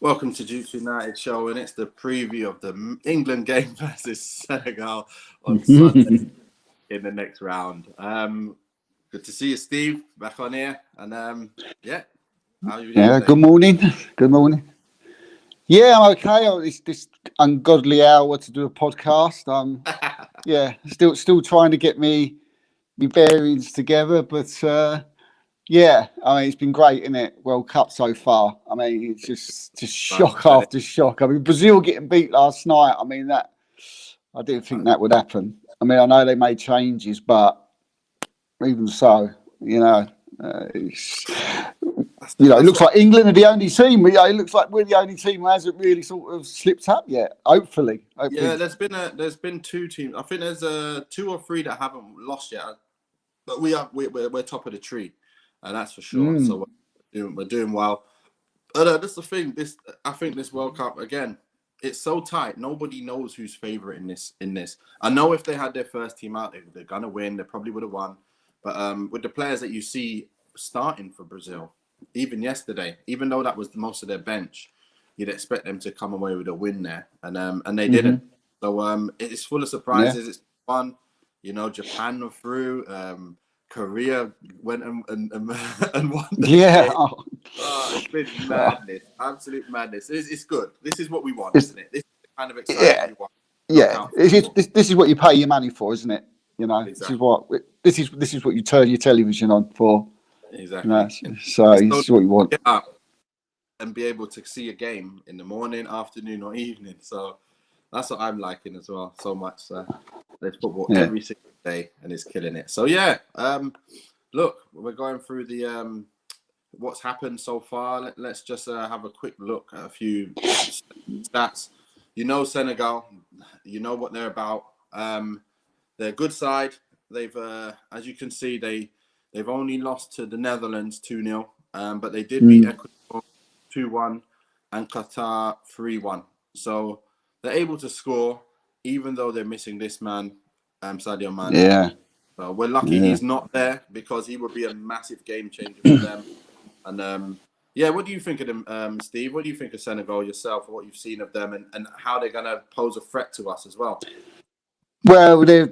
Welcome to Duke United show, and it's the preview of the England game versus Senegal on Sunday in the next round. Good to see you, Steve, back on here. And yeah, how are you doing Yeah, today? good morning. Good morning. Yeah, I'm okay. It's this ungodly hour to do a podcast. Yeah, still trying to get me bearings together, but yeah, I mean it's been great, isn't it? World Cup so far. I mean it's just shock after shock. I mean Brazil getting beat last night. I mean that I didn't think that would happen. I mean I know they made changes, but even so, you know, it's, it That's looks what. like England are the only team. It looks like we're the only team who hasn't really sort of slipped up yet. Hopefully. Yeah, there's been two teams. I think there's two or three that haven't lost yet, but we're top of the tree, and that's for sure. Mm, So we're doing well. But that's the thing. I think this World Cup again. It's so tight. Nobody knows who's favorite in this. I know if they had their first team out, they're gonna win. They probably would have won. But with the players that you see starting for Brazil, even yesterday, even though that was most of their bench, you'd expect them to come away with a win there, and they hmm didn't. So it's full of Yeah. surprises. It's fun. Japan were through. Korea went and won the Yeah. game. Oh, it's been Oh, madness, absolute madness. It's good. This is what we want, it's, isn't it? This is the kind of excitement yeah. you want. Yeah. Knockout football. This is what you pay your money for, isn't it? You know, Exactly. this is what you turn your television on for. You know, Exactly. so It's this so is what you want. get up and be able to see a game in the morning, afternoon, or evening. So that's what I'm liking as well. So much. There's football Yeah. every single day, and it's killing it. So yeah. Look, we're going through the what's happened so far. Let's just have a quick look at a few stats. Senegal. You know what they're about. They're a good side. They've, as you can see, they've only lost to the Netherlands 2-0, but they did beat Mm, Ecuador 2-1 and Qatar 3-1. So they're able to score, even though they're missing this man, Sadio Mane. yeah. So we're lucky Yeah. he's not there because he would be a massive game changer for them. And yeah, what do you think of them, Steve? What do you think of Senegal yourself, or what you've seen of them, and how they're going to pose a threat to us as well? Well, they're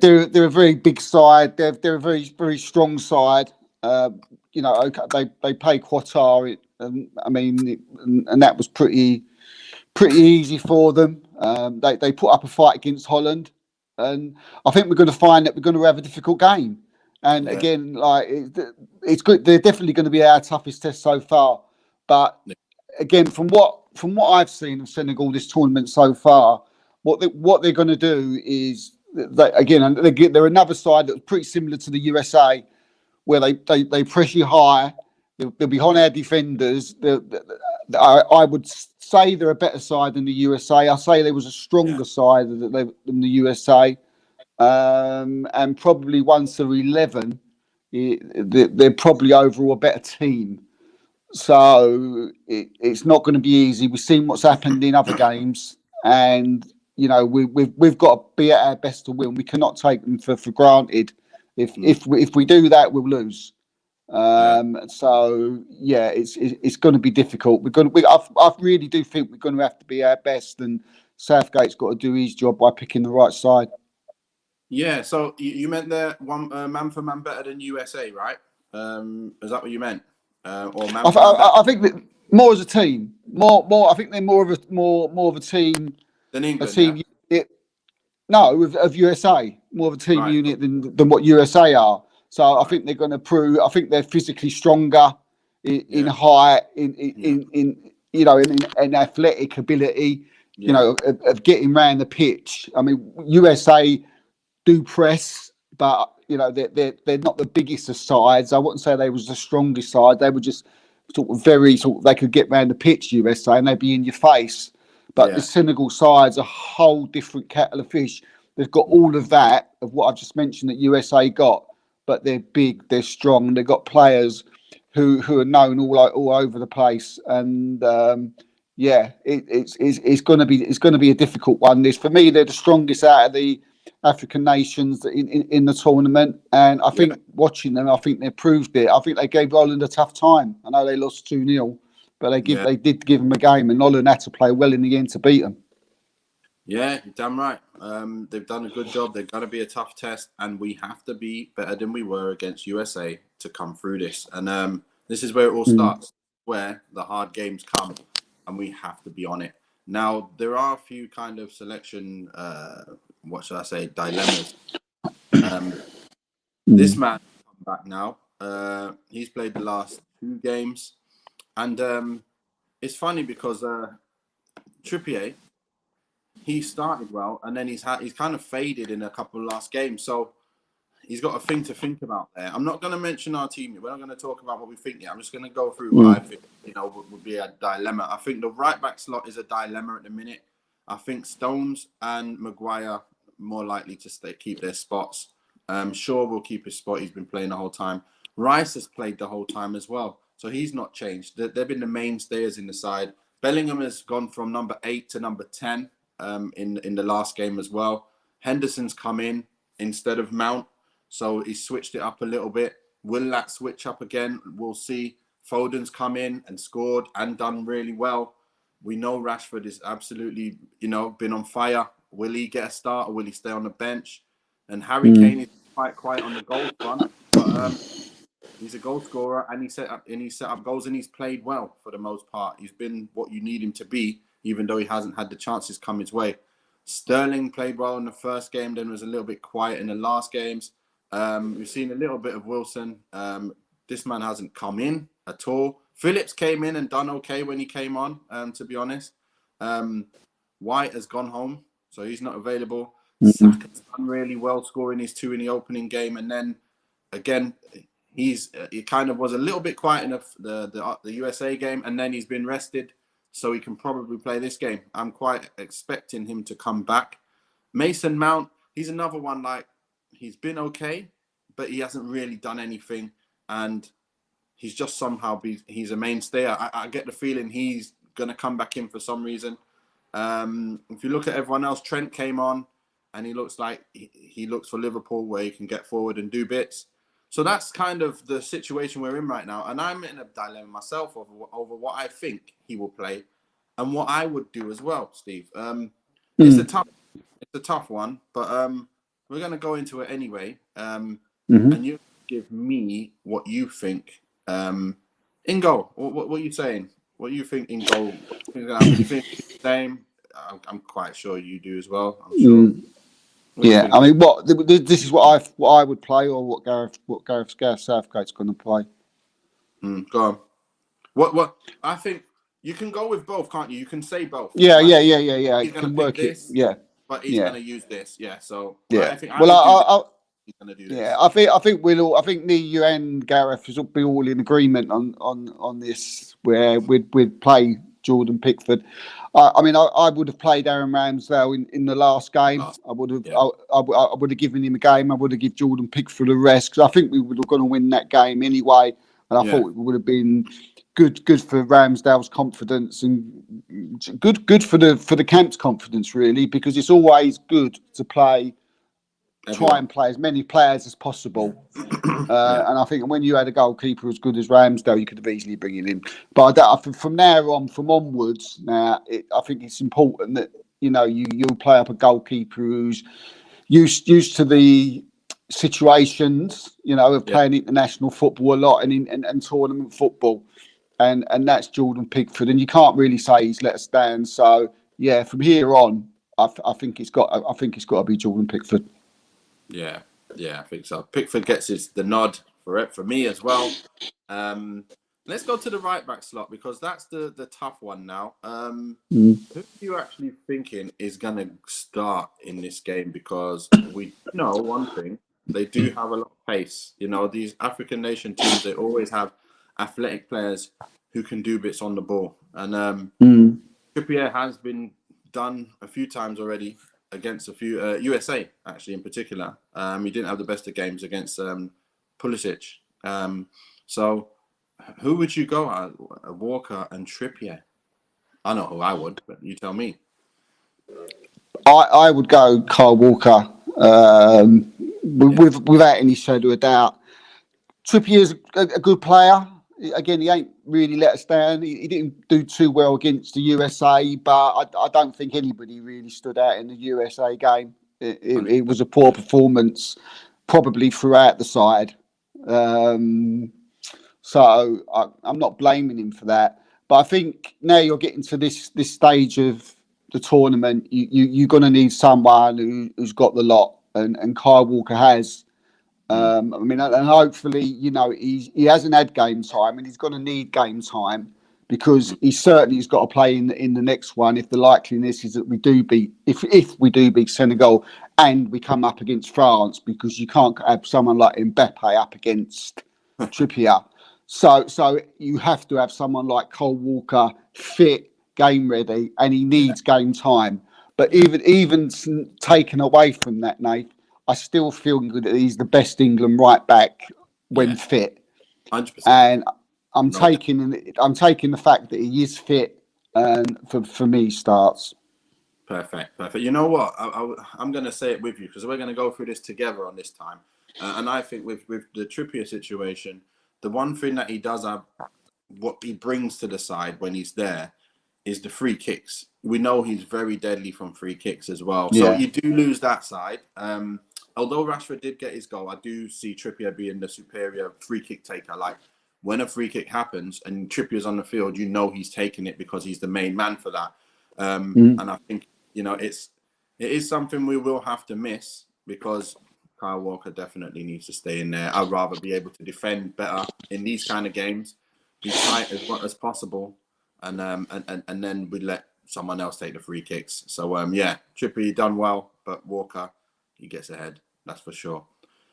a very big side. They're a very strong side. Uh, okay, they play Qatar. I mean, and that was pretty easy for them. They put up a fight against Holland, and I think we're going to find that we're going to have a difficult game. And Yeah, again, it's good. They're definitely going to be our toughest test so far. But again, from what I've seen of Senegal this tournament so far, what they're going to do is again, they're another side that's pretty similar to the USA, where they press you high. They'll be on yeah, our defenders. I would say they're a better side than the USA. I say there was a yeah, stronger side than the USA, and probably once they're 11, they're probably overall a better team. So it's not going to be easy. We've seen what's happened in other games, and we've got to be at our best to win. We cannot take them for granted. mm, If we do that, we'll lose. yeah. So yeah, it's going to be difficult. I really do think we're going to have to be our best, and Southgate's got to do his job by picking the right side. Yeah, so you meant they're one man for man better than USA, right? Is that what you meant? Or man for man better I think that more as a team, more. I think they're more of a team, than a England, yeah? team unit. No, of USA, more of a team Right. unit than what USA are. So I Right. think they're going to prove. I think they're physically stronger in Yeah. height, Yeah. in athletic ability. Yeah. Of getting around the pitch. I mean, USA do press, but they're not the biggest of sides. I wouldn't say they was the strongest side. They were just they could get around the pitch, USA, and they'd be in your face. But the Yeah. Senegal side's a whole different kettle of fish. They've got all of that of what I've just mentioned that USA got, but they're big, they're strong, they've got players who are known all over the place, and yeah, it's going to be a difficult one. This for me, they're the strongest out of the African nations in the tournament, and I Yeah. think watching them, I think they proved it. I think they gave Ireland a tough time. I know they lost 2-0, but they did give him a game, and Holland had to play well in the end to beat them. Yeah, you're damn right. They've done a good job. They're going to be a tough test, and we have to be better than we were against USA to come through this. And this is where it all starts, where the hard games come, and we have to be on it. Now, there are a few kind of selection, what should I say, dilemmas. This man come back now. He's played the last 2 games, and it's funny because Trippier, he started well, and then he's kind of faded in a couple of last games. So he's got a thing to think about there. I'm not going to mention our team. We're not going to talk about what we think yet. I'm just going to go through what I think, would be a dilemma. I think the right back slot is a dilemma at the minute. I think Stones and Maguire more likely to keep their spots. Shaw will keep his spot. He's been playing the whole time. Rice has played the whole time as well, so he's not changed. They've been the mainstays in the side. Bellingham has gone from number 8 to number 10 in the last game as well. Henderson's come in instead of Mount, so he switched it up a little bit. Will that switch up again? We'll see. Foden's come in and scored and done really well. We know Rashford is absolutely, been on fire. Will he get a start, or will he stay on the bench? And Harry Kane is quite quiet on the goal front, but he's a goal scorer, and he set up goals, and he's played well for the most part. He's been what you need him to be, even though he hasn't had the chances come his way. Sterling played well in the first game, then was a little bit quiet in the last games. We've seen a little bit of Wilson. This man hasn't come in at all. Phillips came in and done okay when he came on, to be honest. White has gone home, so he's not available. Saka's done really well, scoring his 2 in the opening game, and then again, he kind of was a little bit quiet in the USA game, and then he's been rested, so he can probably play this game. I'm quite expecting him to come back. Mason Mount, he's another one, like, he's been okay, but he hasn't really done anything, and he's just somehow he's a mainstay. I get the feeling he's going to come back in for some reason. If you look at everyone else, Trent came on, and he looks like he looks for Liverpool, where he can get forward and do bits. So that's kind of the situation we're in right now. And I'm in a dilemma myself over what I think he will play and what I would do as well, Steve. It's a tough one, but we're going to go into it anyway. And you give me what you think in goal. What are you saying? What do you think in goal? Do you think it's the same? I'm quite sure you do as well. I'm sure. Yeah, I mean, this is what I would play, or what Gareth Southgate's going to play. Go on. What I think you can go with both, can't you? You can say both. Yeah. He's going to pick this, but he's going to use this. Yeah. So I think he's going to do this. Yeah, I think I think you and Gareth will be all in agreement on this, where we'd play Jordan Pickford. I mean, I would have played Aaron Ramsdale in the last game. I would have given him a game. I would have given Jordan Pickford a rest, because I think we would have gone to win that game anyway. And I thought it would have been good for Ramsdale's confidence, and good for the camp's confidence, really, because it's always good to try and play as many players as possible. And I think when you had a goalkeeper as good as Ramsdale, you could have easily bring it in. But from onwards, I think it's important that you play up a goalkeeper who's used to the situations, of playing international football a lot and tournament football, and that's Jordan Pickford. And you can't really say he's let us down. So from here on, I think it's got to be Jordan Pickford. Yeah, I think so. Pickford gets the nod for me as well. Let's go to the right back slot, because that's the tough one now. Who are you actually thinking is going to start in this game? Because we know one thing, they do have a lot of pace. These African nation teams, they always have athletic players who can do bits on the ball. And Trippier has been done a few times already against a few USA, actually, in particular. He didn't have the best of games against Pulisic. So who would you go at? Walker and Trippier? I know who I would, but you tell me. I would go Kyle Walker, without any shadow of doubt. Trippier's a good player. again, he ain't really let us down. He didn't do too well against the USA, but I don't think anybody really stood out in the USA game. It was a poor performance, probably throughout the side. Um, so I'm not blaming him for that. But I think now you're getting to this stage of the tournament, you're going to need someone who's got the lot, and Kyle Walker has. I mean, and hopefully, he hasn't had game time, and he's going to need game time because he certainly has got to play in the next one. If the likeliness is that we do beat, if we do beat Senegal, and we come up against France, because you can't have someone like Mbappe up against Trippier. So you have to have someone like Cole Walker fit, game ready, and he needs game time. But even taken away from that, Nate, I still feel that he's the best England right back when fit. 100%. And I'm taking the fact that he is fit, and for me starts. Perfect. You know what? I'm going to say it with you because we're going to go through this together on this time. And I think with the Trippier situation, the one thing that he does have, what he brings to the side when he's there, is the free kicks. We know he's very deadly from free kicks as well. So you do lose that side. Although Rashford did get his goal, I do see Trippier being the superior free kick taker. Like, when a free kick happens and Trippier's on the field, you know he's taking it because he's the main man for that. And I think, it is something we will have to miss because Kyle Walker definitely needs to stay in there. I'd rather be able to defend better in these kind of games, be tight as much as possible, and then we let someone else take the free kicks. So Trippier done well, but Walker, he gets ahead. That's for sure.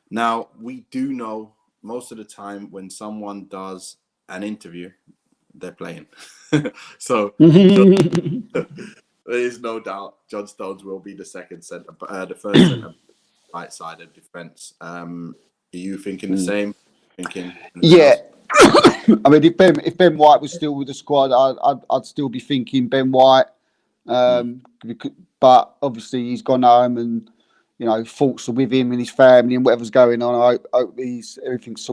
Now, we do know most of the time when someone does an interview, they're playing. so there is no doubt John Stones will be the second centre, the first centre right-sided defence. Are you thinking the same? Yeah. I mean, if Ben White was still with the squad, I'd still be thinking Ben White. But obviously he's gone home, and thoughts are with him and his family and whatever's going on. I hope everything's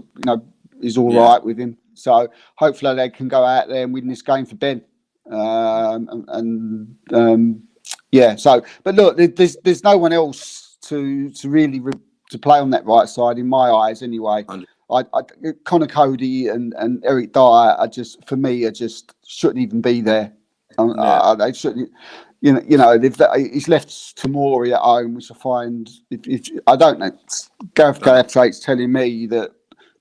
is all right with him. So hopefully they can go out there and win this game for Ben. So but look, there's no one else to really to play on that right side in my eyes anyway. Connor Cody and Eric Dyer are just shouldn't even be there. They shouldn't. He's left Tomori at home, which I find. I don't know. Gareth Southgate's telling me that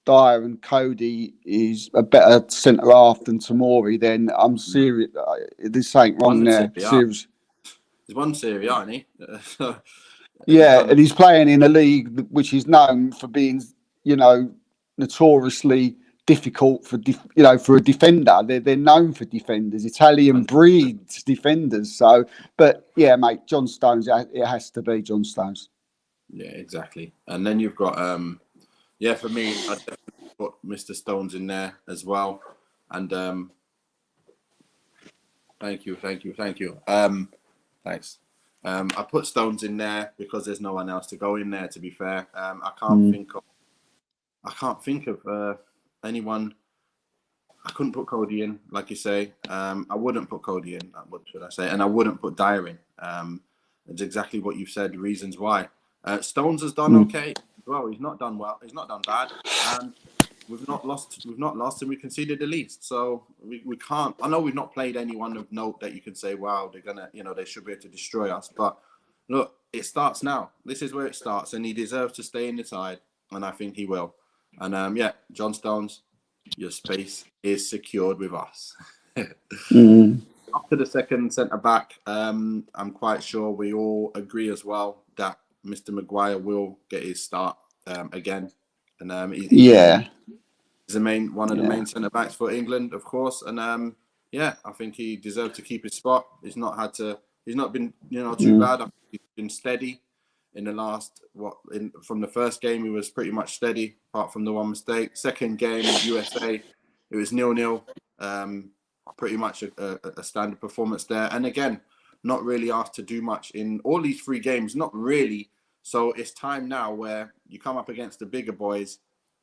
Dyer and Cody is a better centre half than Tomori. Then I'm serious. There's something wrong there. Serious. He's won Serie A, isn't he? And he's playing in a league which is known for being, notoriously difficult for a defender. They're known for defenders, Italian breeds defenders. So, but yeah, mate, John Stones. It has to be John Stones. Yeah, exactly. And then you've got for me, I definitely put Mr. Stones in there as well. And thank you. Thanks. I put Stones in there because there's no one else to go in there. To be fair, I can't think of anyone. I couldn't put Cody in, like you say. I wouldn't put Cody in. What should I say? And I wouldn't put Dyer in. It's exactly what you've said. Reasons why. Stones has done okay. Well, he's not done well. He's not done bad. And we've not lost, and we conceded the least. So we can't. I know we've not played anyone of note that you can say, wow, they're gonna, they should be able to destroy us. But look, it starts now. This is where it starts, and he deserves to stay in the side, and I think he will. And John Stones, your space is secured with us. Up to the second centre back, I'm quite sure we all agree as well that Mr. Maguire will get his start again. And he's the one of the main centre backs for England, of course. And I think he deserved to keep his spot. He's not been too bad. I think he's been steady in the last from the first game. He was pretty much steady apart from the one mistake. Second game USA, it was 0-0. Pretty much a standard performance there. And again, not really asked to do much in all these three games. Not really. So it's time now where you come up against the bigger boys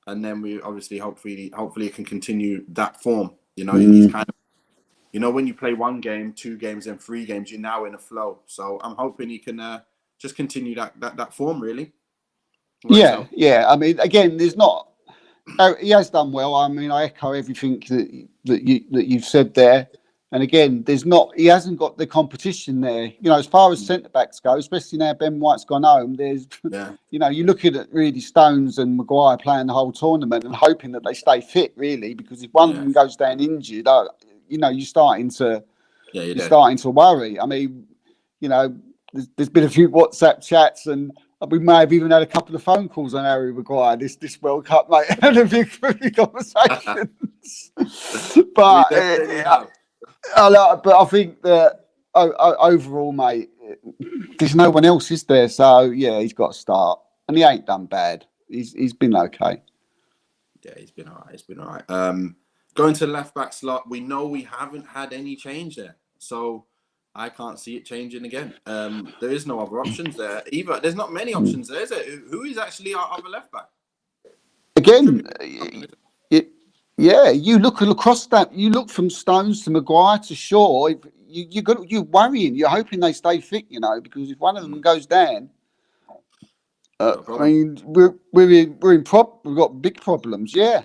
and then we obviously hopefully can continue that form. You know, he's kind of, you know, when you play 1 game, 2 games, and 3 games, you're now in a flow. So I'm hoping he can just continue that form, really. Yeah. I mean, again, there's not. He has done well. I mean, I echo everything that you've said there. And again, he hasn't got the competition there. You know, as far as centre backs go, especially now Ben White's gone home. There's, you know, you're looking at really Stones and Maguire playing the whole tournament and hoping that they stay fit, really, because if one of them goes down injured, you know, you're starting to worry. I mean, you know, there's been a few WhatsApp chats and we may have even had a couple of phone calls on Harry Maguire this World Cup, mate, and a few conversations. But I think that overall, mate, there's no one else, is there? So yeah, he's got to start, and he ain't done bad. He's been okay. Yeah, he's been all right. Going to the left back slot, we know we haven't had any change there, so I can't see it changing again. There is no other options there either. There's not many options there, is there? Who is actually our other left back? Again, you look across that. You look from Stones to Maguire to Shaw. You're worrying. You're hoping they stay fit, you know, because if one of them goes down, I mean, we've got big problems. Yeah.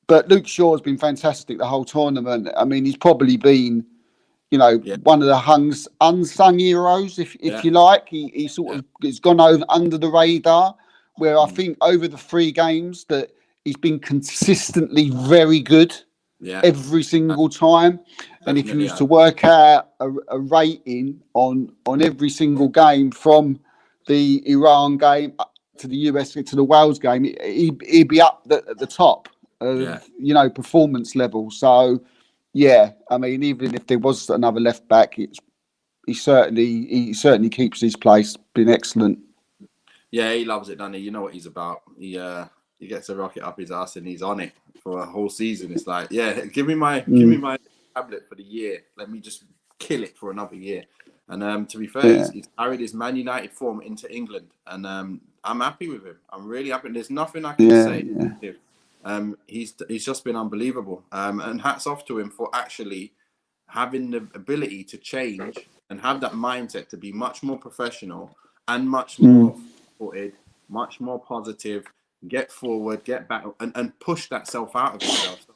But Luke Shaw's been fantastic the whole tournament. I mean, he's probably been, you know, one of the unsung heroes, if you like. He sort of has gone over under the radar, where I think over the 3 games that he's been consistently very good every single time. And if you was to work out a rating on every single game from the Iran game to the US to the Wales game, he'd be up at the top of you know, performance level. So yeah, I mean, even if there was another left back, he certainly keeps his place. Been excellent. Yeah, he loves it, doesn't he? You know what he's about. He gets a rocket up his ass and he's on it for a whole season. It's like, yeah, give me my tablet for the year. Let me just kill it for another year. And to be fair, he's carried his Man United form into England, and I'm happy with him. I'm really happy. There's nothing I can say. He's just been unbelievable. And hats off to him for actually having the ability to change and have that mindset to be much more professional and much more footed, much more positive, get forward, get back, and push that self out of himself. So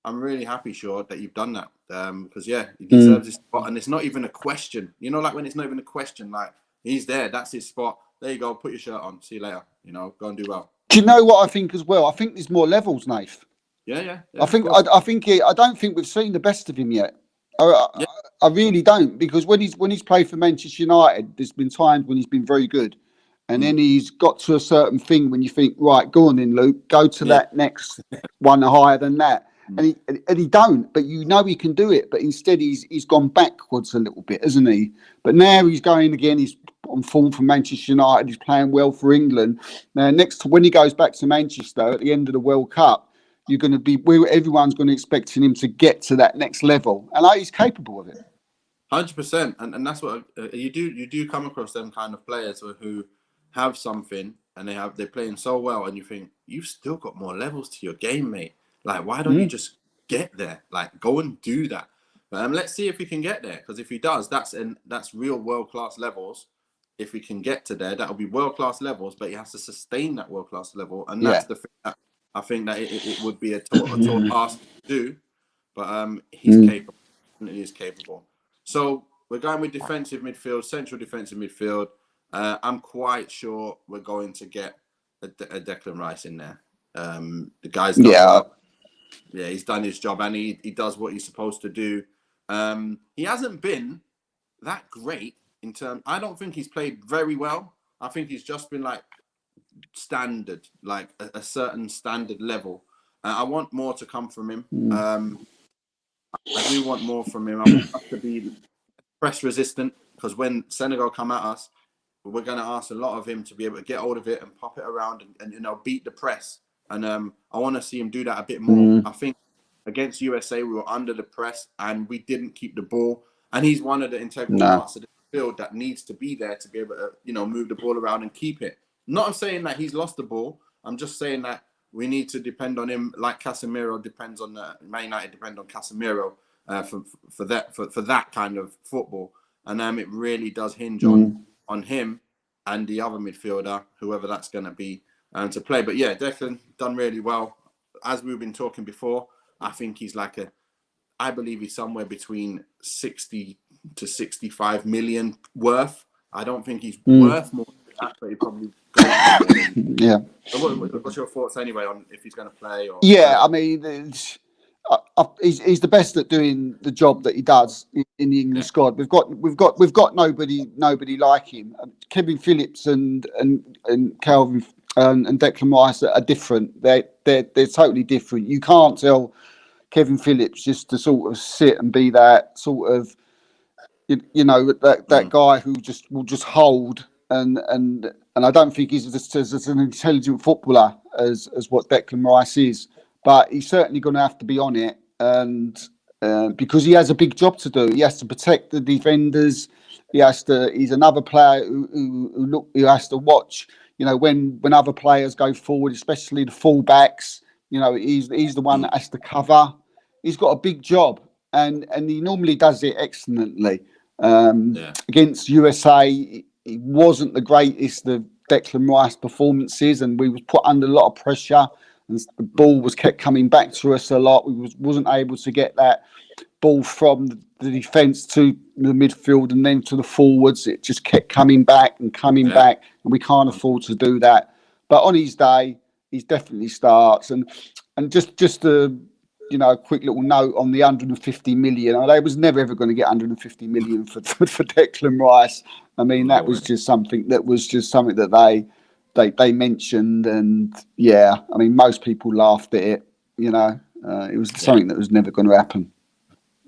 I'm really happy, Shaw, that you've done that. Because he deserves his spot, and it's not even a question. You know, like when it's not even a question, like he's there, that's his spot. There you go, put your shirt on. See you later. You know, go and do well. Do you know what I think as well? I think there's more levels, Nath. Yeah. I don't think we've seen the best of him yet. I really don't, because when he's played for Manchester United, there's been times when he's been very good, and then he's got to a certain thing when you think, right, go on then, Luke, go to that next one higher than that. And he don't, but you know he can do it. But instead, he's gone backwards a little bit, hasn't he? But now he's going again. He's on form for Manchester United. He's playing well for England. Now, when he goes back to Manchester at the end of the World Cup, you're going to be everyone's going to expect him to get to that next level, and he's capable of it. 100%, and that's what you do. You do come across them kind of players who have something and they're playing so well, and you think you've still got more levels to your game, mate. Like, why don't you just get there? Like, go and do that. Let's see if he can get there. Because if he does, that's real world-class levels. If we can get to there, that'll be world-class levels. But he has to sustain that world-class level, and that's the thing that I think that it would be a tall task to do. But he's capable. He is capable. So we're going with defensive midfield, central defensive midfield. I'm quite sure we're going to get a Declan Rice in there. The guy's done well. Yeah, he's done his job, and he does what he's supposed to do. He hasn't been that great in terms. I don't think he's played very well. I think he's just been like standard, like a certain standard level. I want more to come from him. I do want more from him. I want us to be press resistant, because when Senegal come at us, we're going to ask a lot of him to be able to get hold of it and pop it around and beat the press. And I want to see him do that a bit more. I think against USA, we were under the press and we didn't keep the ball. And he's one of the integral parts of the field that needs to be there to be able to, move the ball around and keep it. Not saying that he's lost the ball, I'm just saying that we need to depend on him, like Casemiro depends on Man United depend on Casemiro for that kind of football, and it really does hinge on him and the other midfielder, whoever that's going to be, to play. But yeah, Declan done really well. As we've been talking before, I think he's I believe he's somewhere between 60 to 65 million worth. I don't think he's worth more than that, but he probably goes more than. Yeah. What's your thoughts anyway on if he's going to play? Or yeah, I mean, he's the best at doing the job that he does in the England squad. We've got nobody like him. Kevin Phillips and Calvin and Declan Rice are different. They're totally different. You can't tell Kevin Phillips just to sort of sit and be that sort of that guy who will just hold and I don't think he's as an intelligent footballer as what Declan Rice is, but he's certainly going to have to be on it, and because he has a big job to do. He has to protect the defenders. He's another player who has to watch. When other players go forward, especially the fullbacks. He's the one that has to cover. He's got a big job, and he normally does it excellently. Against USA, he wasn't the greatest of Declan Rice performances, and we was put under a lot of pressure, and the ball was kept coming back to us a lot. We wasn't able to get that ball from the defence to the midfield and then to the forwards. It just kept coming back and coming back, and we can't afford to do that. But on his day, he definitely starts, and just a quick little note on the 150 million. They was never ever going to get 150 million for Declan Rice. I mean, that was just something that they mentioned, and I mean, most people laughed at it. It was something that was never going to happen.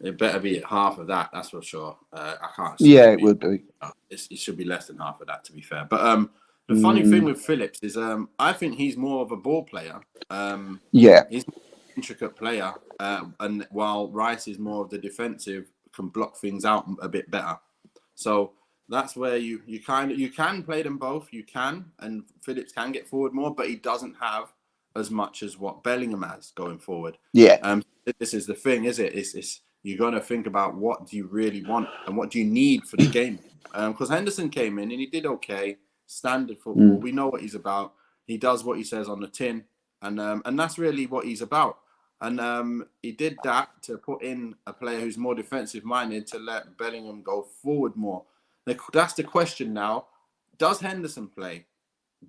It better be half of that, that's for sure. I can't. It would be. It should be less than half of that, to be fair. But the funny thing with Phillips is, I think he's more of a ball player. He's intricate player, and while Rice is more of the defensive, can block things out a bit better. So that's where you can play them both. You can, and Phillips can get forward more, but he doesn't have as much as what Bellingham has going forward. This is the thing, is it? It's you're gonna think about what do you really want and what do you need for the game. Because Henderson came in and he did okay, standard football. We know what he's about. He does what he says on the tin, and that's really what he's about. And he did that to put in a player who's more defensive minded to let Bellingham go forward more. That's the question now. Does Henderson play?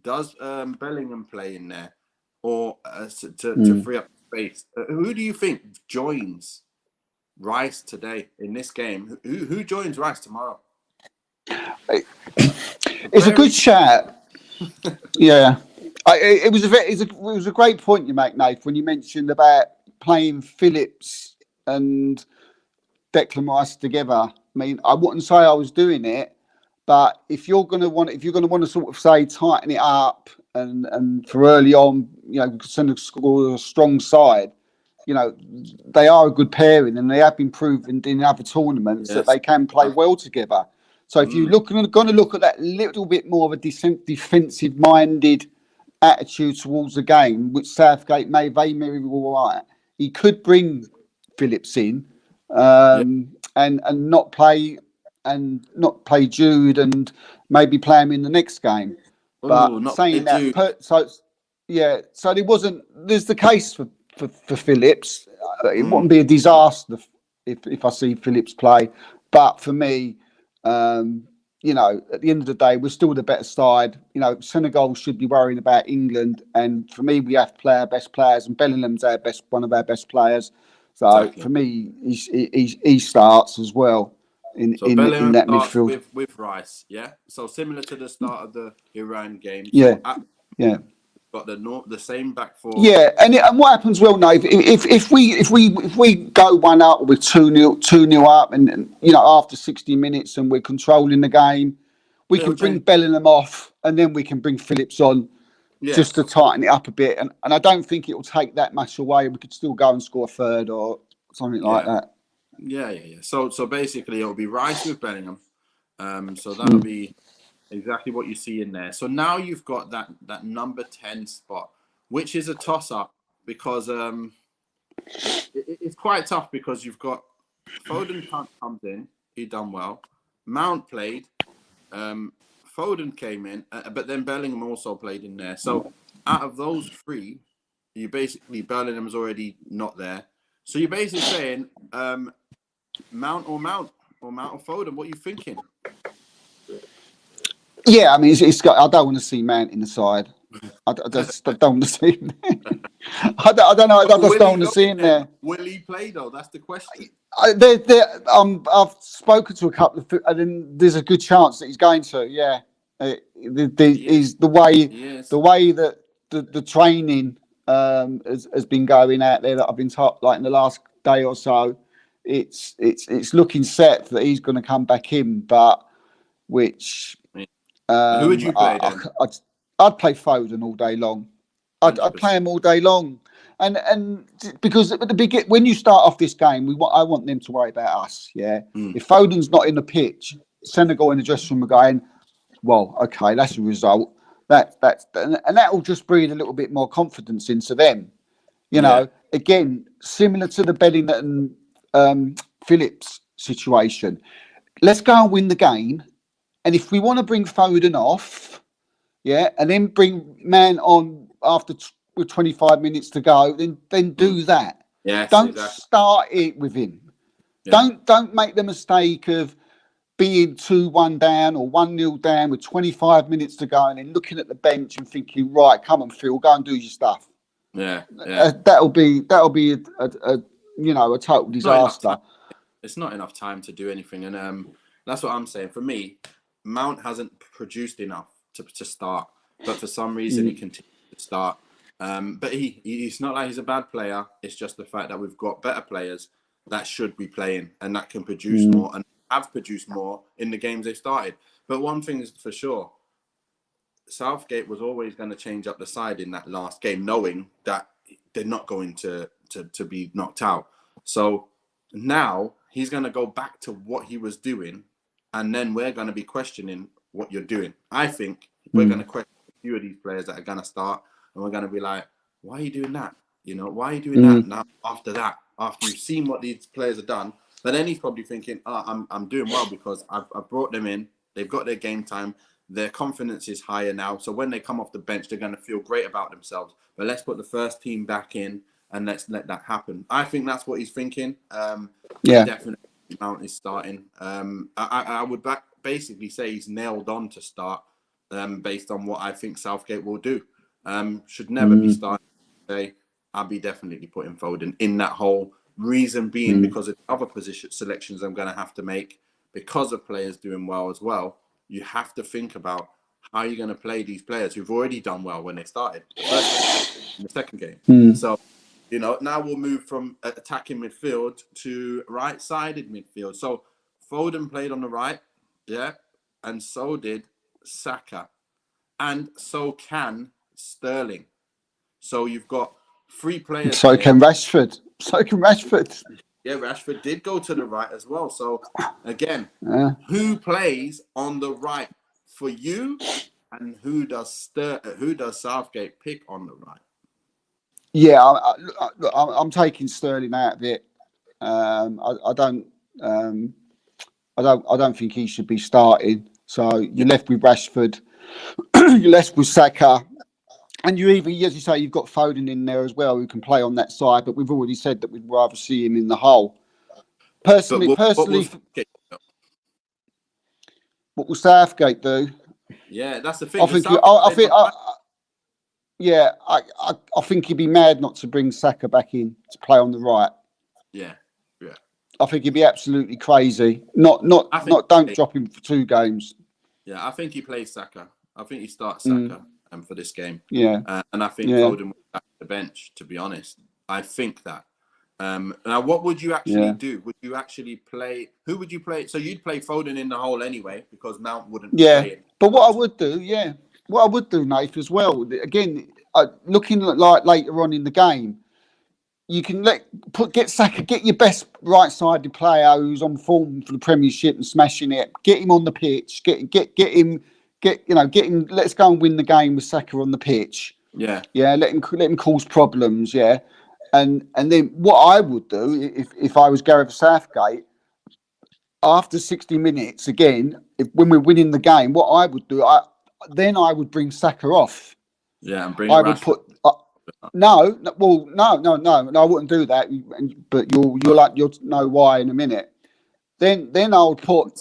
Does Bellingham play in there? Or to free up space? Who do you think joins Rice today in this game? Who joins Rice tomorrow? It's a good chat. It was a great point you make, Nath, when you mentioned about playing Phillips and Declan Rice together. I mean, I wouldn't say I was doing it, but if you're going to want to sort of say tighten it up and for early on, Senegal a strong side, they are a good pairing, and they have been proven in other tournaments that they can play well together. So if you're going to look at that little bit more of a defensive-minded attitude towards the game, which Southgate may very well right, he could bring Phillips in and not play Jude and maybe play him in the next game. But saying that, so there wasn't. There's the case for Phillips. It wouldn't be a disaster if I see Phillips play, but for me. At the end of the day, we're still the better side. Senegal should be worrying about England, and for me, we have to play our best players, and Bellingham's one of our best players. So for me, he starts as well in that midfield with Rice. Yeah. So similar to the start of the Iran game. Got the same back four. Yeah, and what happens, well, Nave, if we go 1-up, we're 2-0 up, and after 60 minutes, and we're controlling the game, we can bring Bellingham off, and then we can bring Phillips on, just to tighten it up a bit. And I don't think it will take that much away. We could still go and score a third or something like that. Yeah. So basically, it'll be Rice with Bellingham. So that'll be exactly what you see in there. So now you've got that number 10 spot. which is a toss-up because it's quite tough because you've got Foden comes in, he done well. Mount played, Foden came in, but then Bellingham also played in there. So out of those three, you basically Bellingham's already not there. So you're basically saying Mount or Foden. What are you thinking? Yeah, I mean, it's got. I don't want to see Mount in the side. I just don't want to see him there. I don't know. I just don't want to see him there. Will he play though? That's the question. I've spoken to a couple of, and then there's a good chance that he's going to. Yeah, is the way that the training has been going out there that I've been taught, like in the last day or so. It's looking set that he's going to come back in, but which. Who would you play then? I'd play Foden all day long. I'd play him all day long, and because at the beginning, when you start off this game, I want them to worry about us. Yeah, if Foden's not in the pitch, Senegal in the dressing room are going, well, okay, that's a result. And that will just breathe a little bit more confidence into them. You know, again, similar to the Bellingham and Phillips situation. Let's go and win the game. And if we want to bring Foden off, and then bring Man on after with 25 minutes to go, then do that. Yes, don't start it with him. Yeah. Don't make the mistake of being 2-1 down or 1-0 down with 25 minutes to go and then looking at the bench and thinking, right, come on, Phil, go and do your stuff. Yeah. That'll be a total disaster. It's not enough time to do anything, and that's what I'm saying. For me, Mount hasn't produced enough to start, but for some reason he continues to start. But he's not like he's a bad player. It's just the fact that we've got better players that should be playing and that can produce more and have produced more in the games they've started. But one thing is for sure, Southgate was always going to change up the side in that last game, knowing that they're not going to be knocked out. So now he's going to go back to what he was doing. And then we're going to be questioning what you're doing. I think we're going to question a few of these players that are going to start, and we're going to be like, "Why are you doing that? Why are you doing that?" Now, after you've seen what these players have done, but then he's probably thinking, I'm doing well because I've brought them in. They've got their game time. Their confidence is higher now. So when they come off the bench, they're going to feel great about themselves. But let's put the first team back in and let's let that happen. I think that's what he's thinking. Definitely. Mount is starting. I would basically say he's nailed on to start based on what I think Southgate will do. Should never be starting today. I'll be definitely putting Foden in that hole. Reason being because of other position selections I'm going to have to make because of players doing well as well. You have to think about how you're going to play these players who've already done well when they started the first game, in the second game. So now we'll move from attacking midfield to right-sided midfield. So Foden played on the right, and so did Saka, and so can Sterling. So you've got three players. So can Rashford. Yeah, Rashford did go to the right as well. So again, who plays on the right for you, and who does Southgate pick on the right? Yeah, I'm taking Sterling out of it. I don't think he should be starting. So you're left with Rashford, you're left with Saka, and you even, as you say, you've got Foden in there as well who can play on that side. But we've already said that we'd rather see him in the hole. Personally, what will Southgate do? Yeah, that's the thing. I think he'd be mad not to bring Saka back in to play on the right. Yeah. I think he'd be absolutely crazy. Don't drop him for 2 games. Yeah, I think he plays Saka. I think he starts Saka for this game. Yeah. And I think Foden will back the bench, to be honest. I think that. Now, what would you actually do? Would you actually play? Who would you play? So you'd play Foden in the hole anyway because Mount wouldn't play it. But what I would do, Nath, as well, again, looking like later on in the game, you can get Saka, get your best right-sided player who's on form for the Premiership and smashing it. Get him on the pitch. Get him. Let's go and win the game with Saka on the pitch. Yeah. Yeah, let him cause problems. Yeah, and then what I would do if I was Gareth Southgate after 60 minutes again, when we're winning the game, what I would do, I would bring Saka off. Yeah, and bring in I would Rashford. put. No, I wouldn't do that. But you'll know why in a minute. Then I would put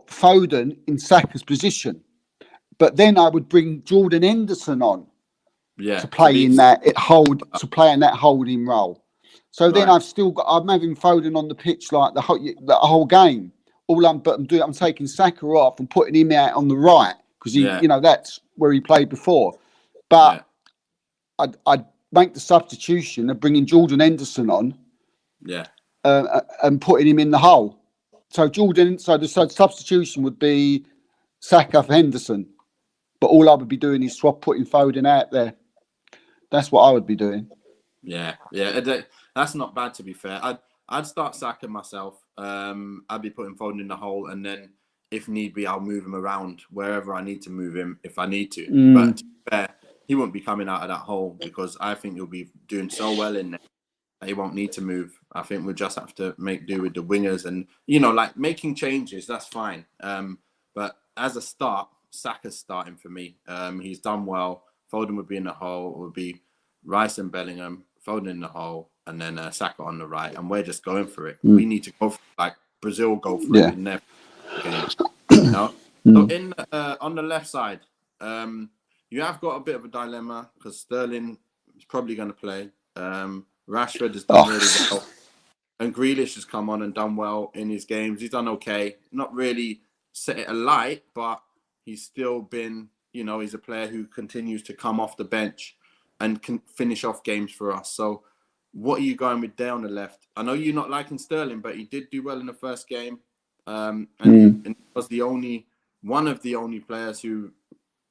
Foden in Saka's position, but then I would bring Jordan Henderson on Yeah, to play in that holding role. So then right. I'm having Foden on the pitch like the whole game. I'm taking Saka off and putting him out on the right because Yeah, that's where he played before. yeah, But I'd make the substitution of bringing Jordan Henderson on yeah, and putting him in the hole. So the substitution would be Saka for Henderson, but all I would be doing is putting Foden out there. That's what I would be doing. yeah, yeah. That's not bad, to be fair. I'd start Saka myself. I'd be putting Foden in the hole, and then if need be, I'll move him around wherever I need to move him if I need to. But to be fair, he won't be coming out of that hole because I think he'll be doing so well in there. He won't need to move. I think we'll just have to make do with the wingers and, like making changes. That's fine. But as a start, Saka's starting for me. He's done well. Foden would be in the hole. It would be Rice and Bellingham, Foden in the hole, and then Saka on the right. And we're just going for it. We need to go for it, like Brazil go for it in their game. So on the left side, you have got a bit of a dilemma because Sterling is probably going to play. Rashford has done really well. And Grealish has come on and done well in his games. He's done okay. Not really set it alight, but he's still been, he's a player who continues to come off the bench and can finish off games for us. So what are you going with there on the left? I know you're not liking Sterling, but he did do well in the first game. And he was one of the only players who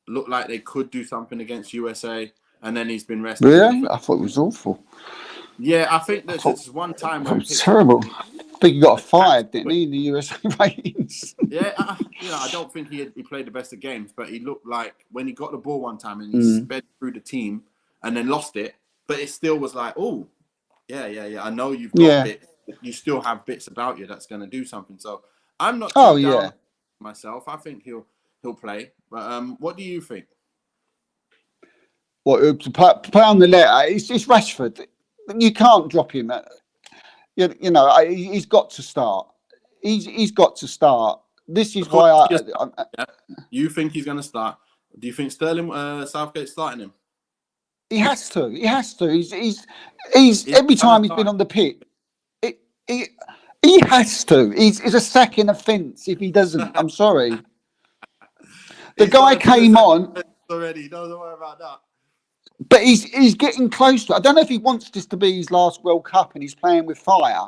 looked like they could do something against USA. And then he's been rested. Really? I thought it was awful. Yeah, I think there's just one time where it was terrible. I think he got a 5, didn't he, in the USA ratings? Yeah, I don't think he played the best of games, but he looked like when he got the ball one time and he sped through the team and then lost it, but it still was like, oh, yeah. I know you've got bits. You still have bits about you that's going to do something. So I'm not too down myself. I think he'll play. But what do you think? What to play on the left? It's Rashford. You can't drop him. He's got to start. He's got to start. This is why You think he's going to start? Do you think Sterling Southgate's starting him? He has to. He's every time he's been on the pitch. He has to. He's a second offence if he doesn't. I'm sorry. The guy came on already. Don't worry about that. But he's getting close to it. I don't know if he wants this to be his last World Cup and he's playing with fire.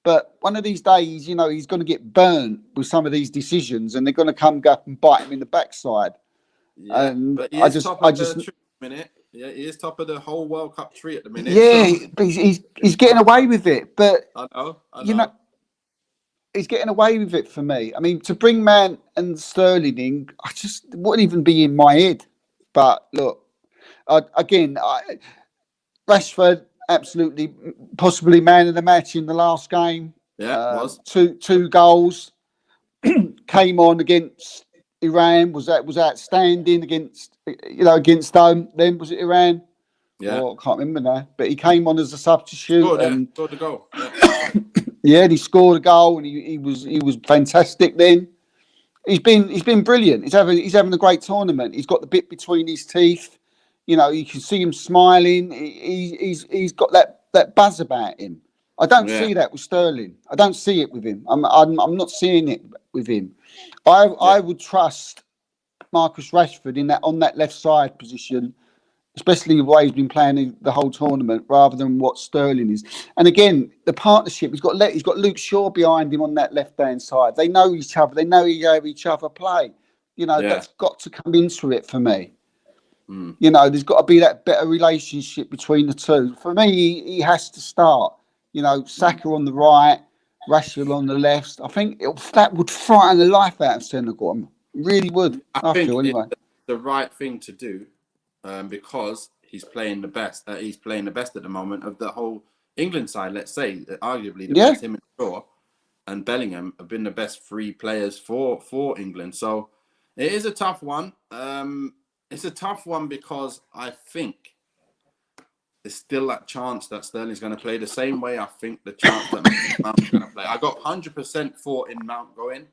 But one of these days, he's going to get burnt with some of these decisions, and they're going to come up and bite him in the backside. Yeah, and but he is top of the tree at the minute. Yeah, he is top of the whole World Cup tree at the minute. Yeah, but he's getting away with it. But I know. He's getting away with it for me. I mean, to bring Man and Sterling in, I just wouldn't even be in my head. But look, Rashford, absolutely, possibly man of the match in the last game. Yeah, was 2 goals. Came on against Iran. Was outstanding against them? Was it Iran? Yeah, I can't remember now. But he came on as a substitute scored the goal. Yeah. Yeah, and he scored a goal, and he was fantastic. Then he's been brilliant. He's having a great tournament. He's got the bit between his teeth. You can see him smiling. He's got that buzz about him. I don't see that with Sterling. I don't see it with him. I'm not seeing it with him. I would trust Marcus Rashford on that left side position, especially the way he's been playing the whole tournament, rather than what Sterling is. And again, the partnership, he's got Luke Shaw behind him on that left-hand side. They know each other. They know how each other play. That's got to come into it for me. There's got to be that better relationship between the two. For me, he has to start. Saka on the right, Rashford on the left. I think that would frighten the life out of Senegal. Really would. I think feel anyway. the right thing to do because he's playing the best. He's playing the best at the moment of the whole England side. Let's say arguably the best. Him and Shaw and Bellingham have been the best three players for England. So it is a tough one. It's a tough one because I think there's still that chance that Sterling's going to play the same way. I think the chance that Mount's going to play. I got 100% thought in Mount going.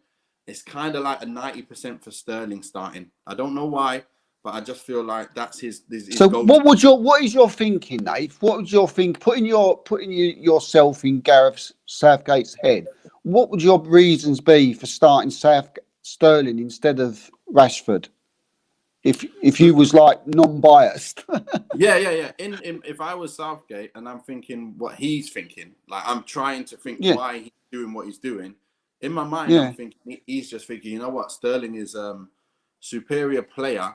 It's kind of like a 90% for Sterling starting. I don't know why, but I just feel like that's his so go-to. what is your thinking, Nate? What would your think? Putting yourself in Gareth Southgate's head, what would your reasons be for starting Sterling instead of Rashford? If you was like non-biased. Yeah. If I was Southgate and I'm thinking what he's thinking, like I'm trying to think why he's doing what he's doing. In my mind, I'm thinking he's just thinking, you know what, Sterling is superior player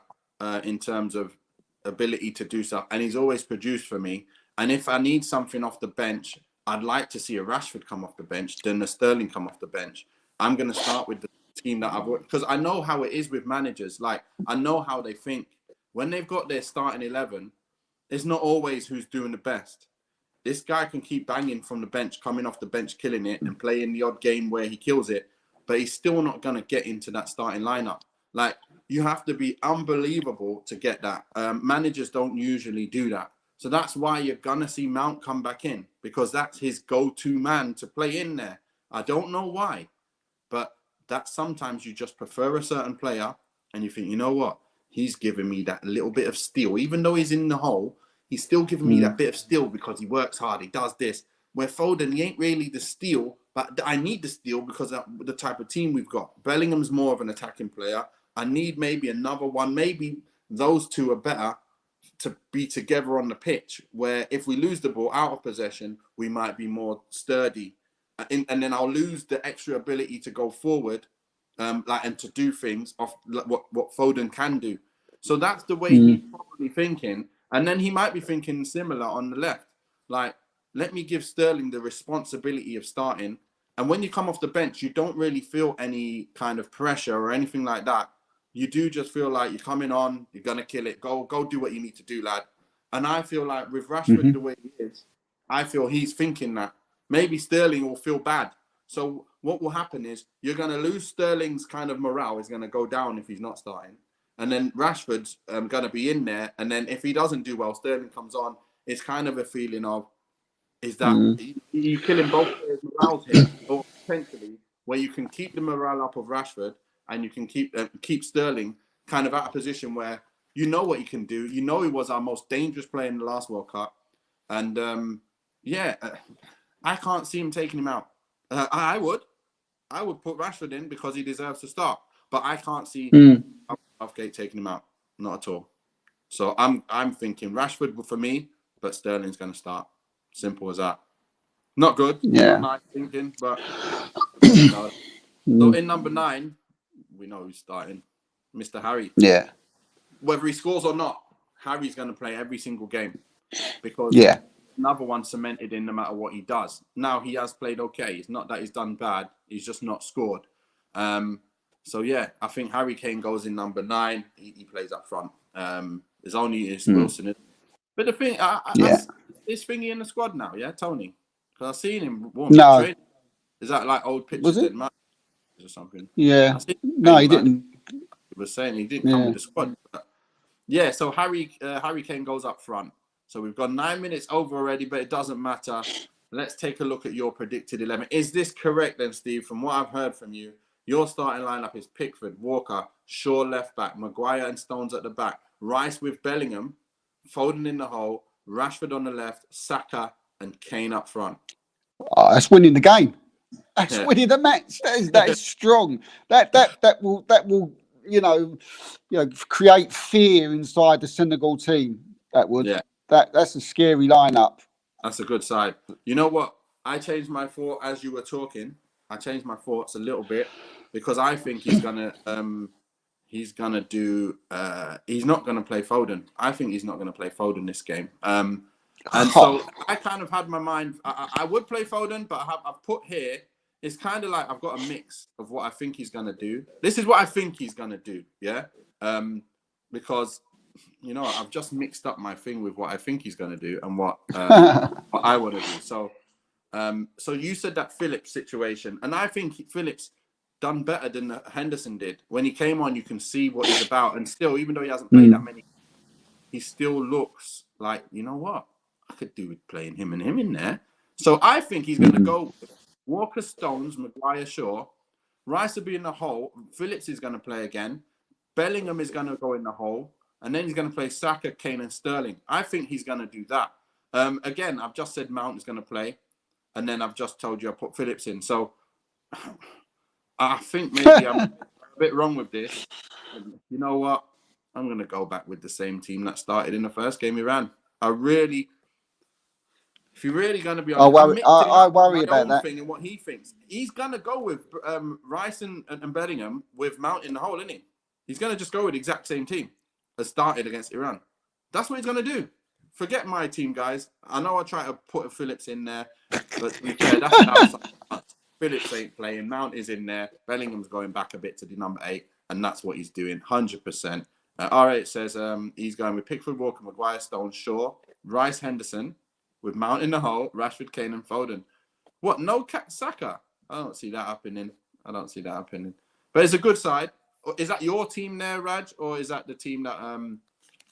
in terms of ability to do stuff, and he's always produced for me. And if I need something off the bench, I'd like to see a Rashford come off the bench, then a Sterling come off the bench. I'm going to start with the team that I've worked, because I know how it is with managers. Like, I know how they think. When they've got their starting 11, it's not always who's doing the best. This guy can keep banging from the bench, coming off the bench, killing it, and playing the odd game where he kills it, but he's still not going to get into that starting lineup. Like, you have to be unbelievable to get that. Managers don't usually do that. So that's why you're going to see Mount come back in, because that's his go-to man to play in there. I don't know why, but that sometimes you just prefer a certain player and you think, you know what? He's giving me that little bit of steel. Even though he's in the hole, he's still giving me that bit of steel because he works hard. He does this. Where Foden, he ain't really the steel, but I need the steel because of the type of team we've got. Bellingham's more of an attacking player. I need maybe another one. Maybe those two are better to be together on the pitch, where if we lose the ball out of possession, we might be more sturdy. And then I'll lose the extra ability to go forward and to do things off what Foden can do. So that's the way he's probably thinking. And then he might be thinking similar on the left. Like, let me give Sterling the responsibility of starting. And when you come off the bench, you don't really feel any kind of pressure or anything like that. You do just feel like you're coming on, you're going to kill it. Go do what you need to do, lad. And I feel like with Rashford the way he is, I feel he's thinking that. Maybe Sterling will feel bad. So what will happen is you're going to lose Sterling's kind of morale. Is going to go down if he's not starting. And then Rashford's going to be in there. And then if he doesn't do well, Sterling comes on. It's kind of a feeling of, is that you killing both players' morale here, or potentially where you can keep the morale up of Rashford and you can keep Sterling kind of at a position where you know what he can do. You know he was our most dangerous player in the last World Cup. And I can't see him taking him out. I would put Rashford in because he deserves to start. But I can't see Southgate taking him out. Not at all. So I'm thinking Rashford for me, but Sterling's going to start. Simple as that. Not good. Yeah. Not nice thinking, but no. So in number 9, we know who's starting. Mr. Harry. Yeah. Whether he scores or not, Harry's going to play every single game. Because another one cemented in no matter what he does. Now he has played okay. It's not that he's done bad. He's just not scored. So yeah, I think Harry Kane goes in number 9. He plays up front. There's only Wilson. But the thing, is Thingy in the squad now? Yeah, Tony. Because I've seen him warm up training. Is that like old pictures in matches or something? Yeah. No, he didn't. He was saying he didn't come with the squad. But yeah, so Harry Kane goes up front. So we've got 9 minutes over already, but it doesn't matter. Let's take a look at your predicted 11. Is this correct then, Steve? From what I've heard from you, your starting lineup is Pickford, Walker, Shaw left back, Maguire and Stones at the back, Rice with Bellingham, Foden in the hole, Rashford on the left, Saka and Kane up front. Oh, that's winning the game. That's winning the match. That is strong. That will create fear inside the Senegal team. That would. Yeah. That's a scary lineup. That's a good side. You know what? I changed my thought as you were talking. I changed my thoughts a little bit because I think he's gonna do. He's not gonna play Foden. I think he's not gonna play Foden this game. And so I kind of had my mind. I would play Foden, but I've put here. It's kind of like I've got a mix of what I think he's gonna do. This is what I think he's gonna do. Yeah. Because you know, I've just mixed up my thing with what I think he's going to do and what I want to do. So, so you said that Phillips situation, and I think Phillips done better than Henderson did. When he came on, you can see what he's about, and still, even though he hasn't played that many, he still looks like, you know what, I could do with playing him and him in there. So I think he's going to go with Walker, Stones, Maguire, Shaw. Rice will be in the hole. Phillips is going to play again. Bellingham is going to go in the hole. And then he's going to play Saka, Kane, and Sterling. I think he's going to do that. Again, I've just said Mount is going to play. And then I've just told you I put Phillips in. So I think maybe I'm a bit wrong with this. You know what? I'm going to go back with the same team that started in the first game we ran. If you're really going to be honest, I worry about that. Thing and what he thinks. He's going to go with Rice and Bellingham with Mount in the hole, isn't he? He's going to just go with the exact same team as started against Iran. That's what he's going to do. Forget my team, guys. I know I try to put a Phillips in there, but to be fair, that's outside. Phillips ain't playing. Mount is in there. Bellingham's going back a bit to the number 8, and that's what he's doing, 100%. R8 says he's going with Pickford, Walker, Maguire, Stone, Shaw, Rice, Henderson, with Mount in the hole, Rashford, Kane, and Foden. What? No Saka? I don't see that happening. But it's a good side. Is that your team there, Raj, or is that the team that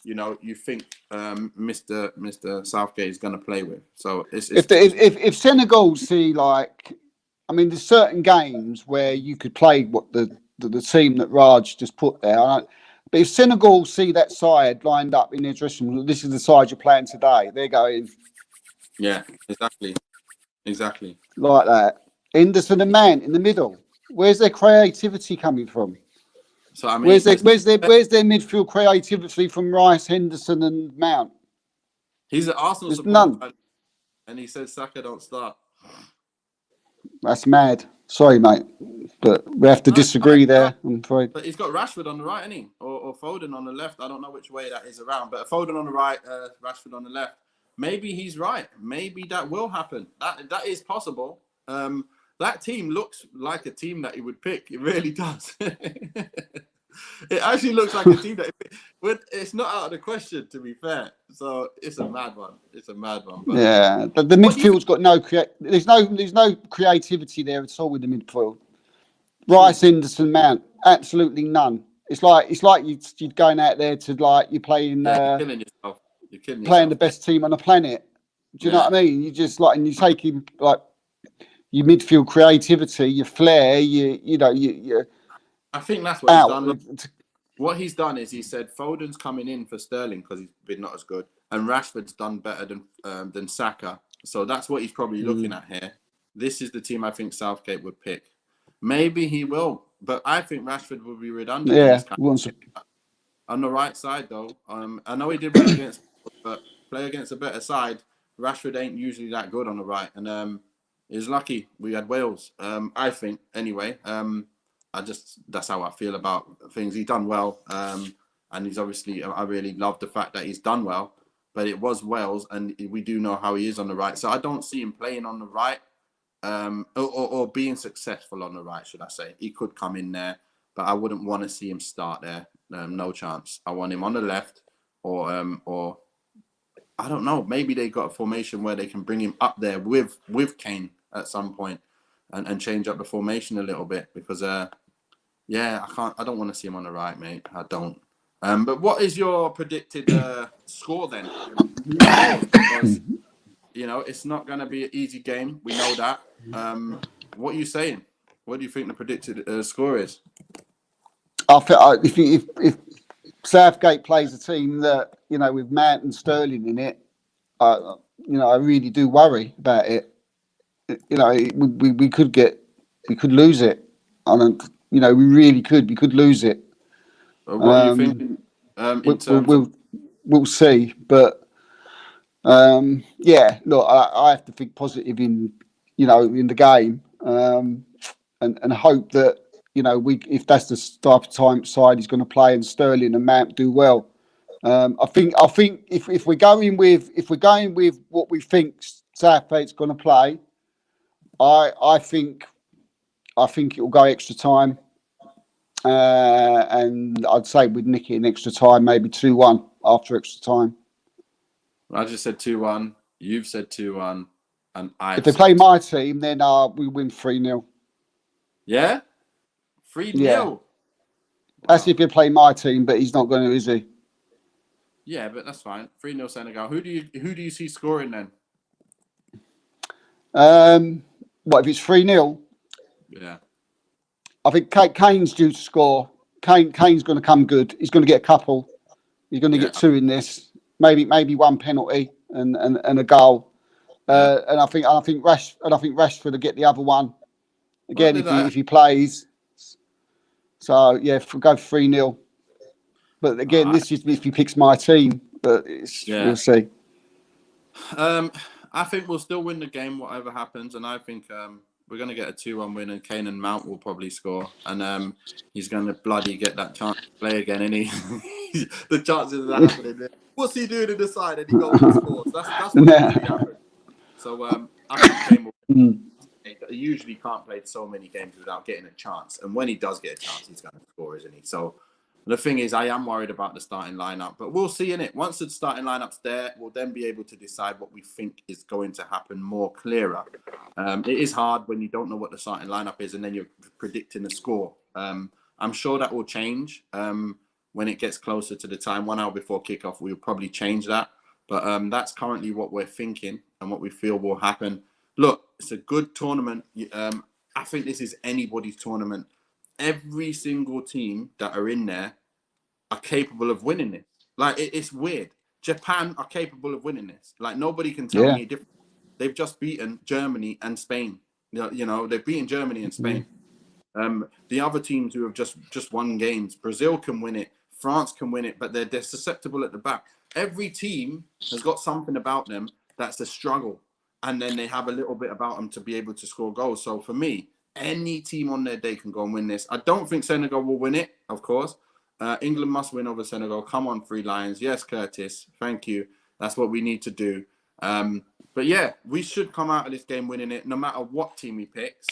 you think Mr. Southgate is going to play with? So if Senegal see, like, I mean, there's certain games where you could play what the team that Raj just put there. But if Senegal see that side lined up in their dressing room, this is the side you're playing today, they're going. Yeah, exactly. Like that. Henderson and Mount in the middle. Where's their creativity coming from? So I mean, where's their midfield creativity from Rice, Henderson, and Mount? He's an Arsenal supporter, none. And he says Saka don't start. That's mad. Sorry, mate, but we have to disagree there. I'm afraid. But he's got Rashford on the right, isn't he? Or Foden on the left. I don't know which way that is around, but Foden on the right, Rashford on the left. Maybe he's right. Maybe that will happen. That is possible. That team looks like a team that he would pick. It really does. It actually looks like a team that it's not out of the question, to be fair. So it's a mad one. But yeah, the midfield's got no there's no creativity there at all with the midfield. Rice, Henderson, Mount, absolutely none. It's like you're going out there to, like, you're playing. You're killing yourself. You're killing playing the best team on the planet. Do you know what I mean? You just and you take him, like, your midfield creativity, your flair, I think that's what he's done. What he's done is he said Foden's coming in for Sterling because he's been not as good, and Rashford's done better than Saka. So that's what he's probably looking at here. This is the team I think Southgate would pick. Maybe he will, but I think Rashford will be redundant. Yeah, on the right side though. I know he did well against, but play against a better side. Rashford ain't usually that good on the right, and he's lucky we had Wales. I think anyway. That's how I feel about things. He's done well, and he's obviously. I really love the fact that he's done well, but it was Wales, and we do know how he is on the right. So I don't see him playing on the right, or being successful on the right, should I say? He could come in there, but I wouldn't want to see him start there. No chance. I want him on the left, or I don't know. Maybe they got a formation where they can bring him up there with Kane at some point, and change up the formation a little bit, because I don't want to see him on the right, mate. I don't. But what is your predicted score then? Because it's not going to be an easy game. We know that. What are you saying? What do you think the predicted score is? I think if Southgate plays a team that, with Mount and Sterling in it, I really do worry about it. We could lose it. We really could. We could lose it. What are you thinking? We'll see, but look, I have to think positive in the game, and hope that if that's the type of side he's going to play, and Sterling and Mount do well. I think if we're going with what we think Southgate's going to play, I think it will go extra time. and I'd say we'd nick it in extra time, maybe 2-1 after extra time. I just said 2-1. You've said 2-1, and If they play my team, then we win 3-0. Yeah, 3-0. Yeah. Wow. That's if they play my team, but he's not going to, is he? Yeah, but that's fine. 3-0 Senegal. Who do you see scoring then? What if it's 3-0? Yeah. I think Kane's due to score. Kane's going to come good. He's going to get a couple. He's going to get 2 in this. Maybe 1 penalty and a goal. And I think Rashford will get the other one again if he plays. So yeah, go 3-0. But again, this is if he picks my team. But we'll see. I think we'll still win the game, whatever happens, and I think we're going to get a 2-1 win, and Kane and Mount will probably score, and he's going to bloody get that chance to play again, and the chances of that happening. What's he doing in the side? And he goes and scores. That's what usually happens. So I think Kane will. He usually can't play so many games without getting a chance, and when he does get a chance, he's going to score, isn't he? So the thing is, I am worried about the starting lineup, but we'll see in it. Once the starting lineup's there, we'll then be able to decide what we think is going to happen more clearer. It is hard when you don't know what the starting lineup is and then you're predicting the score. I'm sure that will change when it gets closer to the time. 1 hour before kickoff, we'll probably change that. But that's currently what we're thinking and what we feel will happen. Look, it's a good tournament. I think this is anybody's tournament. Every single team that are in there are capable of winning this. Like, it's weird. Japan are capable of winning this. Like, nobody can tell me different. They've just beaten Germany and Spain. You know, they've beaten Germany and Spain. The other teams who have just won games, Brazil can win it, France can win it, but they're susceptible at the back. Every team has got something about them that's a struggle, and then they have a little bit about them to be able to score goals. So for me, any team on their day can go and win this. I don't think Senegal will win it, of course. England must win over Senegal. Come on, Three Lions. Yes, Curtis. Thank you. That's what we need to do. But yeah, we should come out of this game winning it, no matter what team he picks.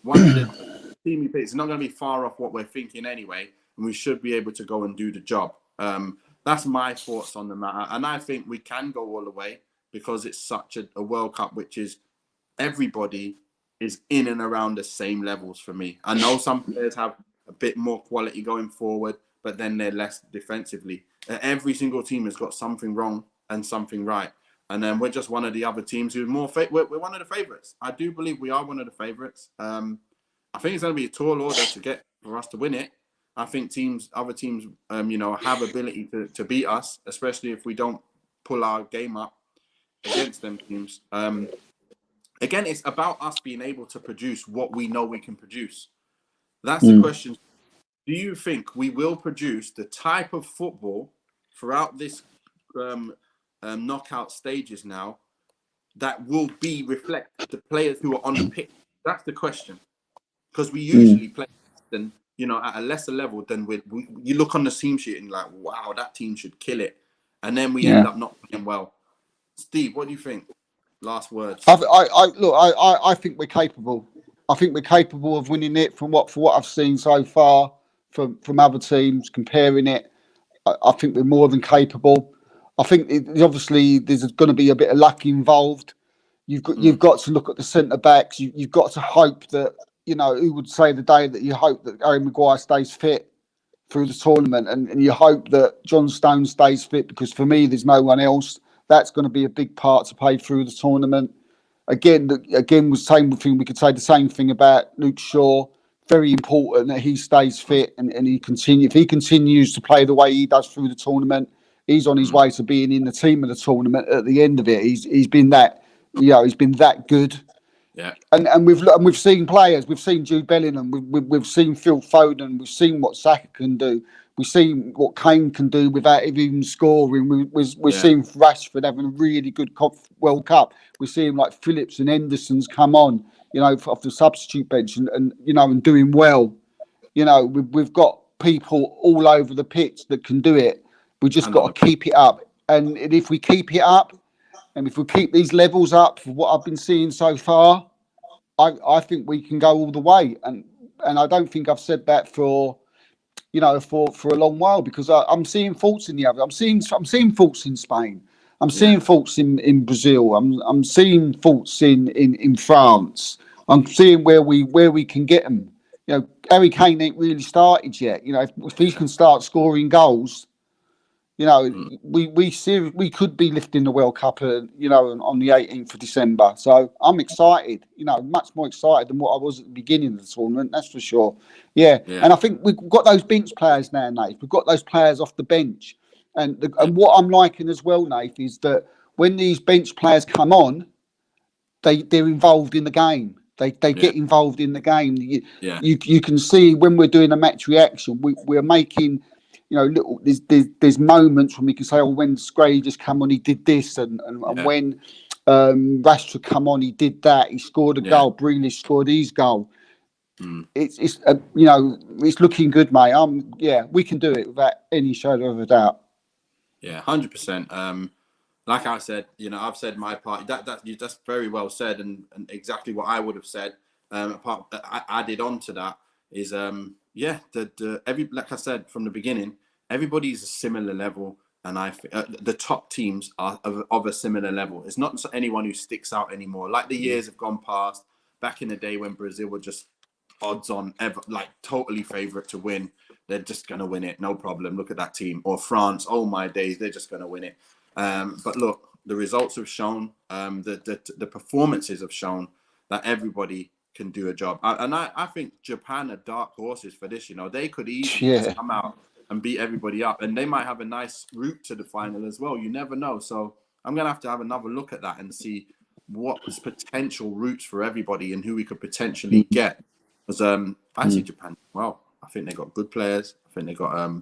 One of the team he picks is not going to be far off what we're thinking anyway, and we should be able to go and do the job. That's my thoughts on the matter. And I think we can go all the way because it's such a World Cup, which is everybody is in and around the same levels for me. I know some players have a bit more quality going forward, but then they're less defensively. Every single team has got something wrong and something right. And then we're just one of the other teams who's more... We're one of the favourites. I do believe we are one of the favourites. I think it's going to be a tall order for us to win it. I think other teams, have ability to beat us, especially if we don't pull our game up against them teams. Again, it's about us being able to produce what we know we can produce. That's the question. Do you think we will produce the type of football throughout this knockout stages now that will be reflect the players who are on the pitch? That's the question. Because we usually play at a lesser level than you look on the team sheet and like, wow, that team should kill it. And then we end up not playing well. Steve, what do you think? Last words. I think we're capable. I think we're capable of winning it for what I've seen so far from other teams. Comparing it, I think we're more than capable. I think obviously there's going to be a bit of luck involved. You've got to look at the centre backs. You've got to hope that who would say the day that you hope that Harry Maguire stays fit through the tournament, and you hope that John Stones stays fit, because for me there's no one else. That's going to be a big part to play through the tournament. Again, was same thing. We could say the same thing about Luke Shaw. Very important that he stays fit and he continue. If he continues to play the way he does through the tournament, he's on his way to being in the team of the tournament at the end of it. He's been that good. Yeah. And we've seen players. We've seen Jude Bellingham. We've seen Phil Foden. We've seen what Saka can do. We've seen what Kane can do without even scoring. We've seen Rashford having a really good World Cup. We're seeing like Phillips and Henderson's come on, off the substitute bench and doing well. We've got people all over the pitch that can do it. We just got to keep it up. And if we keep it up, and if we keep these levels up for what I've been seeing so far, I think we can go all the way. And and I don't think I've said that for for a long while, because I'm seeing faults in the other. I'm seeing faults in Spain. I'm seeing faults in Brazil. I'm seeing faults in France. I'm seeing where we can get them. Harry Kane ain't really started yet. If he can start scoring goals, we could be lifting the World Cup, on the 18th of December. So I'm excited, much more excited than what I was at the beginning of the tournament. That's for sure. Yeah. And I think we've got those bench players now, Nath. We've got those players off the bench, and what I'm liking as well, Nath, is that when these bench players come on, they're involved in the game. They get involved in the game. You can see when we're doing a match reaction, we're making, little. There's moments when we can say, oh, when Scray just come on, he did this, and when Rashford come on, he did that. He scored a goal. Grealish scored his goal. It's it's looking good, mate. We can do it without any shadow of a doubt. Yeah, 100%. Like I said, I've said my part. That's very well said, and exactly what I would have said. Added on to that is, like I said from the beginning, everybody's a similar level, and the top teams are of a similar level. It's not anyone who sticks out anymore. Like the years have gone past. Back in the day when Brazil were just odds on, totally favourite to win. They're just going to win it, no problem. Look at that team. Or France, oh my days, they're just going to win it. But look, the results have shown, the performances have shown that everybody can do a job. I think Japan are dark horses for this. They could easily just come out and beat everybody up, and they might have a nice route to the final as well. You never know. So I'm going to have another look at that and see what's potential routes for everybody and who we could potentially get. Because I see Japan well. I think they got good players. I think they got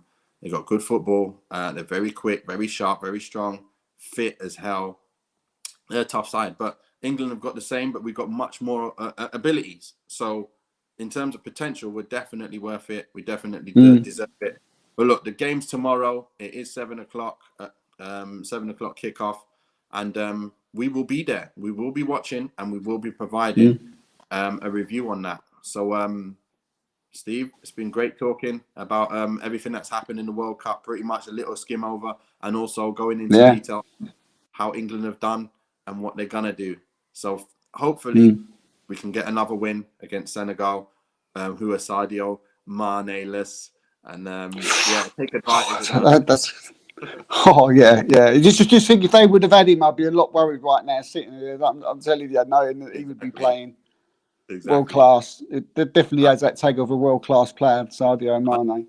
good football. They're very quick, very sharp, very strong, fit as hell. They're a tough side, but England have got the same, but we've got much more abilities. So in terms of potential, we're definitely worth it. We definitely deserve it. But look, the game's tomorrow. It is 7:00, 7:00 kickoff, and we will be there. We will be watching, and we will be providing a review on that. So, Steve, it's been great talking about everything that's happened in the World Cup, pretty much a little skim over, and also going into detail how England have done and what they're going to do. So hopefully we can get another win against Senegal, who are Sadio Mane-less, and take advantage of that. Just think if they would have had him, I'd be a lot worried right now sitting there. I'm telling you, knowing that he would be playing. Exactly. World class. It definitely has that tag of a world class player, Sadio Mane.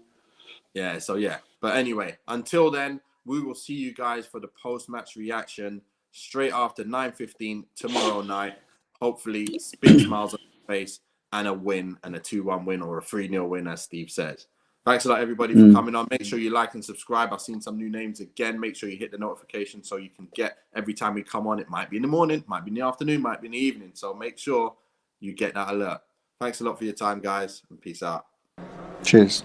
Yeah. So but anyway, until then, we will see you guys for the post-match reaction straight after 9:15 tomorrow night. Hopefully, big smiles on your face and a win, and a 2-1 win or a 3-0 win, as Steve says. Thanks a lot, everybody, for coming on. Make sure you like and subscribe. I've seen some new names again. Make sure you hit the notification so you can get every time we come on. It might be in the morning, might be in the afternoon, might be in the evening. So make sure you get that alert. Thanks a lot for your time, guys, and peace out. Cheers.